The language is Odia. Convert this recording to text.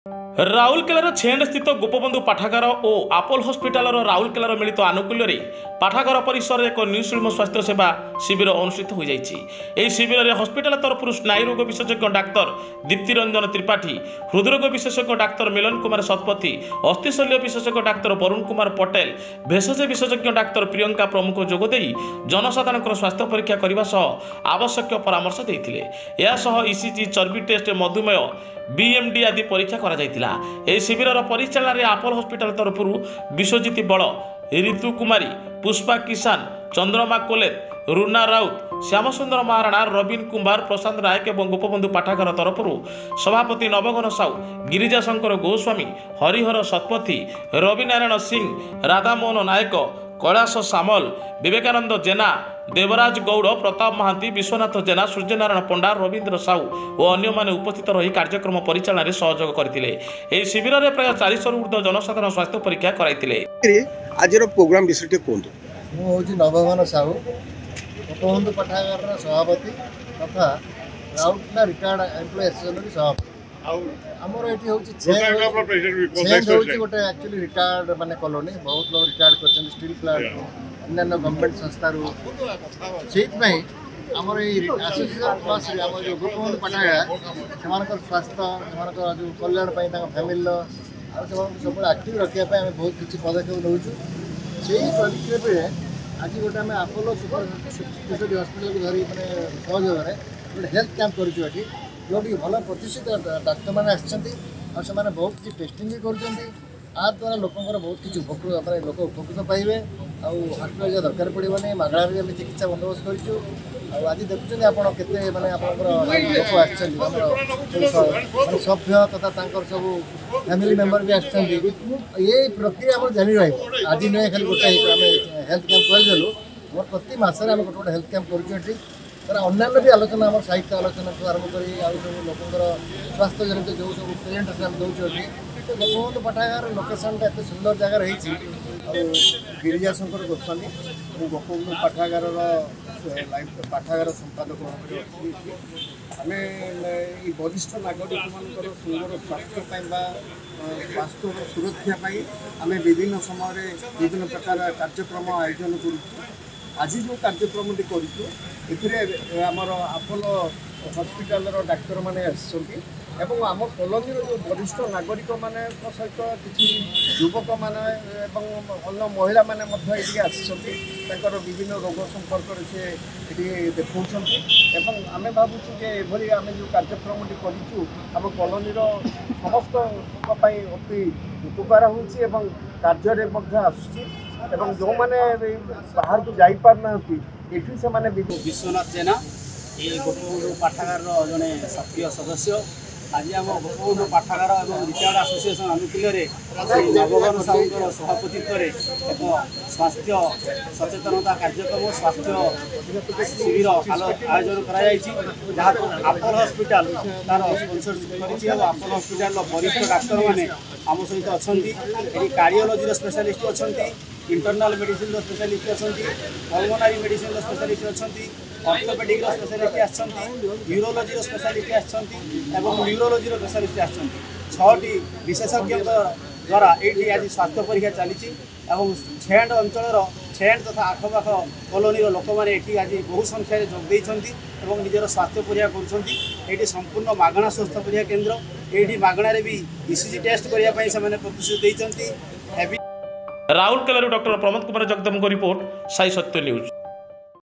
ରାଉରକେଲାର ଛେଣ୍ଡ ସ୍ଥିତ ଗୋପବନ୍ଧୁ ପାଠାଗାର ଓ ଆପୋଲୋ ହସ୍ପିଟାଲର ରାଉରକେଲାର ମିଳିତ ଆନୁକୂଲ୍ୟରେ ପାଠାଗାର ପରିସରରେ ଏକ ନିଃଶୁଳ୍କ ସ୍ୱାସ୍ଥ୍ୟ ସେବା ଶିବିର ଅନୁଷ୍ଠିତ ହୋଇଯାଇଛି। ଏହି ଶିବିରରେ ହସ୍ପିଟାଲ ତରଫରୁ ସ୍ନାୟୁରୋଗ ବିଶେଷଜ୍ଞ ଡାକ୍ତର ଦୀପ୍ତି ରଞ୍ଜନ ତ୍ରିପାଠୀ, ହୃଦରୋଗ ବିଶେଷଜ୍ଞ ଡାକ୍ତର ମିଲନ କୁମାର ଶତପଥୀ, ଅସ୍ଥିଶଲ୍ୟ ବିଶେଷଜ୍ଞ ଡାକ୍ତର ବରୁଣ କୁମାର ପଟେଲ, ଭେଷଜ ବିଶେଷଜ୍ଞ ଡାକ୍ତର ପ୍ରିୟଙ୍କା ପ୍ରମୁଖ ଯୋଗଦେଇ ଜନସାଧାରଣଙ୍କର ସ୍ୱାସ୍ଥ୍ୟ ପରୀକ୍ଷା କରିବା ସହ ଆବଶ୍ୟକ ପରାମର୍ଶ ଦେଇଥିଲେ। ଏହାସହ ଇସିଜି, ଚର୍ବି ଟେଷ୍ଟ, ମଧୁମେହ, BMD ଆଦି ପରୀକ୍ଷା କରାଯାଇଥିଲା। ଏହି ଶିବିରର ପରିଚାଳନାରେ ଆପୋଲୋ ହସ୍ପିଟାଲ ତରଫରୁ ବିଶ୍ୱଜିତ ବଳ, ରିତୁ କୁମାରୀ, ପୁଷ୍ପା କିଷାନ, ଚନ୍ଦ୍ରମା କୋଲେତ, ରୁନା ରାଉତ, ଶ୍ୟାମସୁନ୍ଦର ମହାରାଣା, ରବିନ କୁମ୍ଭାର, ପ୍ରଶାନ୍ତ ନାୟକ ଏବଂ ଗୋପବନ୍ଧୁ ପାଠାଗାର ତରଫରୁ ସଭାପତି ନବଘନ ସାହୁ, ଗିରିଜା ଶଙ୍କର ଗୋସ୍ୱାମୀ, ହରିହର ଶତପଥୀ, ରବିନାରାୟଣ ସିଂ, ରାଧାମୋହନ ନାୟକ, କୈଳାସ ସାମଲ, ବିବେକାନନ୍ଦ ଜେନା, ଦେବରାଜ ଗୌଡ଼, ପ୍ରତାପ ମହାନ୍ତି, ବିଶ୍ୱନାଥ ଜେନା, ସୂର୍ଯ୍ୟନାରାୟଣ ପଣ୍ଡା, ରବୀନ୍ଦ୍ର ସାହୁ ଓ ଅନ୍ୟମାନେ ଉପସ୍ଥିତ ରହି କାର୍ଯ୍ୟକ୍ରମ ପରିଚାଳନାରେ ସହଯୋଗ କରିଥିଲେ। ଏହି ଶିବିରରେ ପ୍ରାୟ 400ରୁ ଊର୍ଦ୍ଧ୍ୱ ଜନସାଧାରଣ ସ୍ୱାସ୍ଥ୍ୟ ପରୀକ୍ଷା କରାଇଥିଲେ। ଆଜିର ପ୍ରୋଗ୍ରାମ ବିଷୟରେ କୁହନ୍ତୁ। ମୁଁ ହେଉଛି ନବଘନ ସାହୁ, ଗୋପବନ୍ଧୁ ପାଠାଗାରର ସଭାପତି ତଥା ରାଉରକେଲା ରିଟାୟାର୍ଡ ଏମ୍ପ୍ଲୟି ଆସୋସିଏସନର ସଭାପତି। ଆମର ଏଠି ହେଉଛି ହେଉଛି ଗୋଟେ ଆକ୍ଚୁଆଲି ରିଟାୟାର୍ଡ ମାନେ କଲୋନୀ, ବହୁତ ଲୋକ ରିଟାୟାର୍ଡ କରିଛନ୍ତି ଷ୍ଟିଲ୍ ପ୍ଲାଣ୍ଟ, ଅନ୍ୟାନ୍ୟ ଗଭର୍ଣ୍ଣମେଣ୍ଟ ସଂସ୍ଥାରୁ। ସେଇଥିପାଇଁ ଆମର ଏଇ ଆସୋସିଏସନ ପ୍ଲସ୍ ଆମର ଯେଉଁ ଗୋପବନ୍ଧୁ ପାଠାଗାର ସେମାନଙ୍କର ସ୍ୱାସ୍ଥ୍ୟ, ସେମାନଙ୍କର ଯେଉଁ କଲ୍ୟାଣ ପାଇଁ ତାଙ୍କ ଫ୍ୟାମିଲିର ଆଉ ସେମାନଙ୍କୁ ସବୁବେଳେ ଆକ୍ଟିଭ୍ ରଖିବା ପାଇଁ ଆମେ ବହୁତ କିଛି ପଦକ୍ଷେପ ନେଉଛୁ। ସେଇ ପରିପ୍ରେକ୍ଷୀରେ ଆଜି ଗୋଟେ ଆମେ ଆପୋଲୋ ସୁପର ସ୍ପେଶାଲିଟି ହସ୍ପିଟାଲକୁ ଧରି ମାନେ ସହଯୋଗରେ ଗୋଟେ ହେଲ୍ଥ କ୍ୟାମ୍ପ କରିଛୁ ଏଠି, ଯେଉଁଠିକି ଭଲ ପ୍ରତିଷ୍ଠିତ ଡାକ୍ତରମାନେ ଆସିଛନ୍ତି ଆଉ ସେମାନେ ବହୁତ କିଛି ଟେଷ୍ଟିଂ ବି କରୁଛନ୍ତି। ଦ୍ୱାରା ଲୋକଙ୍କର ବହୁତ କିଛି ଉପକୃତ ମାନେ ଲୋକ ଉପକୃତ ପାଇବେ ଆଉ ହସ୍ପିଟାଲ ଯିବା ଦରକାର ପଡ଼ିବନି, ମାଗଣାରେ ଆମେ ଚିକିତ୍ସା ବନ୍ଦୋବସ୍ତ କରିଛୁ। ଆଉ ଆଜି ଦେଖୁଛନ୍ତି ଆପଣ କେତେ ମାନେ ଆପଣଙ୍କର ଲୋକ ଆସିଛନ୍ତି, ଆମର ସଭ୍ୟ ତଥା ତାଙ୍କର ସବୁ ଫ୍ୟାମିଲି ମେମ୍ବର ବି ଆସିଛନ୍ତି। ଏଇ ପ୍ରକ୍ରିୟା ଆମର ଜାରି ରହିବ। ଆଜି ନୁହେଁ ଖାଲି ଗୋଟେ ଆମେ ହେଲ୍ଥ କ୍ୟାମ୍ପ କରିଦେଲୁ, ଆମର ପ୍ରତି ମାସରେ ଆମେ ଗୋଟେ ହେଲ୍ଥ କ୍ୟାମ୍ପ କରୁଛୁ ଏଠି। ତାର ଅନ୍ୟାନ୍ୟ ବି ଆଲୋଚନା, ଆମର ସାହିତ୍ୟ ଆଲୋଚନାଠୁ ଆରମ୍ଭ କରି ଆଉ ସବୁ ଲୋକଙ୍କର ସ୍ୱାସ୍ଥ୍ୟ ଜନିତ ଯେଉଁ ସବୁ ପ୍ରେଜେଣ୍ଟେସନ୍ ଆମେ ଦେଉଛୁ ଏଠି। ଗୋପବନ୍ଧୁ ପାଠାଗାର ଲୋକେସନଟା ଏତେ ସୁନ୍ଦର ଜାଗାରେ ହେଇଛି। ଆଉ ଗିରିଜା ଶଙ୍କର ଗୋସ୍ୱାମୀ, ମୁଁ ଗୋପବନ୍ଧୁ ପାଠାଗାରର ପାଠାଗାର ସମ୍ପାଦକ ଭାବରେ ଅଛି। ଆମେ ଏଇ ବରିଷ୍ଠ ନାଗରିକମାନଙ୍କର ସୁନ୍ଦର ସ୍ୱାସ୍ଥ୍ୟ ପାଇଁ ବା ସ୍ୱାସ୍ଥ୍ୟର ସୁରକ୍ଷା ପାଇଁ ଆମେ ବିଭିନ୍ନ ସମୟରେ ବିଭିନ୍ନ ପ୍ରକାର କାର୍ଯ୍ୟକ୍ରମ ଆୟୋଜନ କରୁଛୁ। ଆଜି ଯେଉଁ କାର୍ଯ୍ୟକ୍ରମଟି କରିଛୁ ଏଥିରେ ଆମର ଆପୋଲୋ ହସ୍ପିଟାଲର ଡାକ୍ତରମାନେ ଆସିଛନ୍ତି ଏବଂ ଆମ କଲୋନୀର ଯେଉଁ ବରିଷ୍ଠ ନାଗରିକମାନଙ୍କ ସହିତ କିଛି ଯୁବକମାନେ ଏବଂ ଅନ୍ୟ ମହିଳାମାନେ ମଧ୍ୟ ଏଠିକି ଆସିଛନ୍ତି। ତାଙ୍କର ବିଭିନ୍ନ ରୋଗ ସମ୍ପର୍କରେ ସେ ଏଠି ଦେଖାଉଛନ୍ତି ଏବଂ ଆମେ ଭାବୁଛୁ ଯେ ଏଭଳି ଆମେ ଯେଉଁ କାର୍ଯ୍ୟକ୍ରମଟି କରିଛୁ ଆମ କଲୋନୀର ସମସ୍ତଙ୍କ ପାଇଁ ଅତି ଉପକାର ହେଉଛି ଏବଂ କାର୍ଯ୍ୟରେ ମଧ୍ୟ ଆସୁଛି। ଏବଂ ଯେଉଁମାନେ ବାହାରକୁ ଯାଇପାରୁନାହାନ୍ତି ଏଠି ସେମାନେ ବିଶ୍ୱନାଥ ଜେନା, এই ଗୋପବନ୍ଧୁ ପାଠାଗାରର ଜଣେ ସକ୍ରିୟ ସଦସ୍ୟ। ଆଜି ଆମ ଗୋପବନ୍ଧୁ ପାଠାଗାର ଏବଂ ରିଟାୟାର୍ଡ ଆସୋସିଏସନ ଆନୁକୂଲ୍ୟରେ ନବଘନ ସାହୁଙ୍କର ସଭାପତିତ୍ୱରେ ଏକ ସ୍ୱାସ୍ଥ୍ୟ ସଚେତନତା କାର୍ଯ୍ୟକ୍ରମ, ସ୍ୱାସ୍ଥ୍ୟ ଶିବିର ଆୟୋଜନ କରାଯାଇଛି, ଯାହାକୁ ଆପୋଲୋ ହସ୍ପିଟାଲ ତାର ସ୍ପନ୍ସରସିପ୍ କରିଛି ଏବଂ ଆପୋଲୋ ହସ୍ପିଟାଲର ବରିଷ୍ଠ ଡାକ୍ତରମାନେ ଆମ ସହିତ ଅଛନ୍ତି। ଏଠି କାର୍ଡ଼ିଓଲୋଜିର ସ୍ପେଶାଲିଷ୍ଟ ଅଛନ୍ତି, इंटरनल मेडिसिन स्पेशलिस्ट अच्छा, पल्मोनारी मेडिसिन स्पेशलिस्ट अच्छा, ऑर्थोपेडिक स्पेशलिस्ट आछंती, यूरोलॉजी स्पेशलिस्ट आछंती एवं न्यूरोलॉजी स्पेशलिस्ट आछंती। 6टी विशेषज्ञ द्वारा ये आज स्वास्थ्य परीक्षा चली छेंड अंचल छेंड तथा आखपाख कलोनी लोक मैंने आज बहु संख्या जोगदे निजर स्वास्थ्य परीक्षा कर संपूर्ण मागणा स्वास्थ्य परीक्षा केन्द्र ये मागणारे भी ईसीजी टेस्ट करने से प्रतिश्रुति देते। राउरकेला डॉक्टर प्रमोद कुमार जगदम को रिपोर्ट साई सत्य न्यूज।